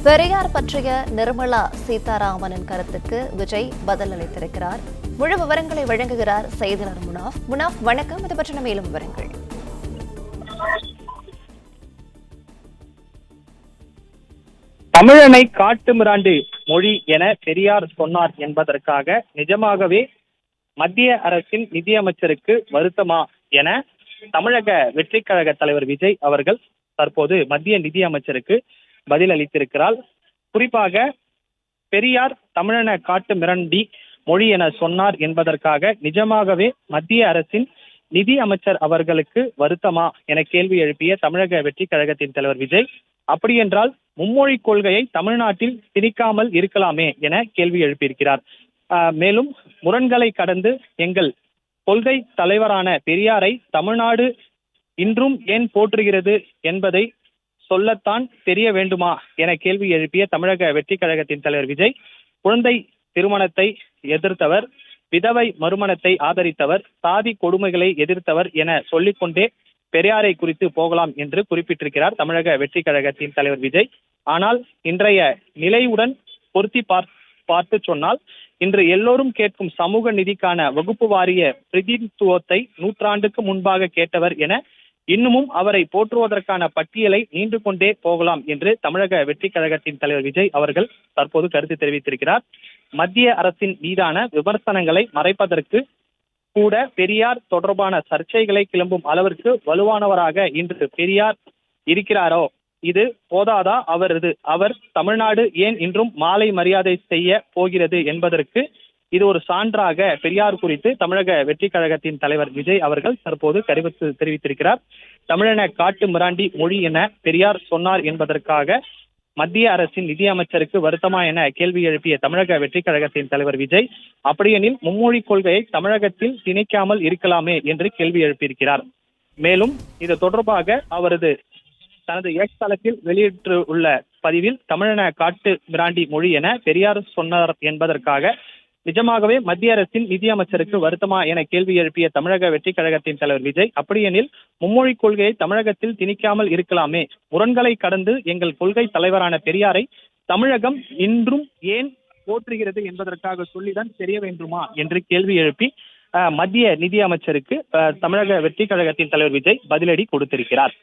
பெரியார் பற்றிய நிர்மலா சீதாராமனின் கருத்துக்கு விஜய் பதில் அளித்திருக்கிறார். முழு விவரங்களை வழங்குகிறார் செய்தியாளர் முனாஃப். முனாஃப், வணக்கம். இது பற்றின மேலும் விவரங்கள். தமிழனை காட்டு மிராண்டு மொழி என பெரியார் சொன்னார் என்பதற்காக நிஜமாகவே மத்திய அரசின் நிதியமைச்சருக்கு வருத்தமா என தமிழக வெற்றி கழக தலைவர் விஜய் அவர்கள் தற்போது மத்திய நிதியமைச்சருக்கு பதில் அளித்திருக்கிறார். குறிப்பாக பெரியார் தமிழன காட்டு மிரண்டி மொழி என சொன்னார் என்பதற்காக நிஜமாகவே மத்திய அரசின் நிதி அமைச்சர் அவர்களுக்கு வருத்தமா என கேள்வி எழுப்பிய தமிழக வெற்றி கழகத்தின் தலைவர் விஜய், அப்படியென்றால் மும்மொழி கொள்கையை தமிழ்நாட்டில் திணிக்காமல் இருக்கலாமே என கேள்வி எழுப்பியிருக்கிறார். மேலும் முரண்களை கடந்து எங்கள் கொள்கை தலைவரான பெரியாரை தமிழ்நாடு இன்றும் ஏன் போற்றுகிறது என்பதை சொல்லத்தான் தெரிய வேண்டுமா என கேள்வி எழுப்பிய தமிழக வெற்றி கழகத்தின் தலைவர் விஜய், குழந்தை திருமணத்தை எதிர்த்தவர், விதவை மறுமணத்தை ஆதரித்தவர், சாதி கொடுமைகளை எதிர்த்தவர் என சொல்லிக்கொண்டே பெரியாரை குறித்து போகலாம் என்று குறிப்பிட்டிருக்கிறார் தமிழக வெற்றி கழகத்தின் தலைவர் விஜய். ஆனால் இன்றைய நிலையுடன் பொருத்தி பார்த்து சொன்னால், இன்று எல்லோரும் கேட்கும் சமூக நிதிக்கான வகுப்பு வாரிய பிரதிநிதித்துவத்தை நூற்றாண்டுக்கு முன்பாக கேட்டவர் என இன்னமும் அவரை போற்றுவதற்கான பட்டியலை நீண்டு கொண்டே போகலாம் என்று தமிழக வெற்றி கழகத்தின் தலைவர் விஜய் அவர்கள் தற்போது கருத்து தெரிவித்திருக்கிறார். மத்திய அரசின் மீதான விமர்சனங்களை மறைப்பதற்கு கூட பெரியார் தொடர்பான சர்ச்சைகளை கிளம்பும் அளவிற்கு வலுவானவராக இன்று பெரியார் இருக்கிறாரோ, இது போதாதா? அவர் தமிழ்நாடு ஏன் இன்றும் மாலை மரியாதை செய்ய போகிறது என்பதற்கு இது ஒரு சான்றாக பெரியார் குறித்து தமிழக வெற்றி கழகத்தின் தலைவர் விஜய் அவர்கள் தற்போது கருத்து தெரிவித்திருக்கிறார். தமிழன காட்டு மிராண்டி மொழி என பெரியார் சொன்னார் என்பதற்காக மத்திய அரசின் நிதியமைச்சருக்கு வருத்தமா என கேள்வி எழுப்பிய தமிழக வெற்றி கழகத்தின் தலைவர் விஜய், அப்படியெனில் மும்மொழி கொள்கையை தமிழகத்தில் திணிக்காமல் இருக்கலாமே என்று கேள்வி எழுப்பியிருக்கிறார். மேலும் இது தொடர்பாக அவரது தனது எக்ஸ் தளத்தில் வெளியிட்டுள்ள பதிவில் தமிழன காட்டு மிராண்டி மொழி என பெரியார் சொன்னார் என்பதற்காக நிஜமாகவே மத்திய அரசின் நிதியமைச்சருக்கு வருத்தமா என கேள்வி எழுப்பிய தமிழக வெற்றி கழகத்தின் தலைவர் விஜய், அப்படியெனில் மும்மொழி கொள்கையை தமிழகத்தில் திணிக்காமல் இருக்கலாமே, முரண்களை கடந்து எங்கள் கொள்கை தலைவரான பெரியாரை தமிழகம் இன்றும் ஏன் போற்றுகிறது என்பதற்காக சொல்லிதான் தெரிய வேண்டுமா என்று கேள்வி எழுப்பி மத்திய நிதியமைச்சருக்கு தமிழக வெற்றி கழகத்தின் தலைவர் விஜய் பதிலடி கொடுத்திருக்கிறார்.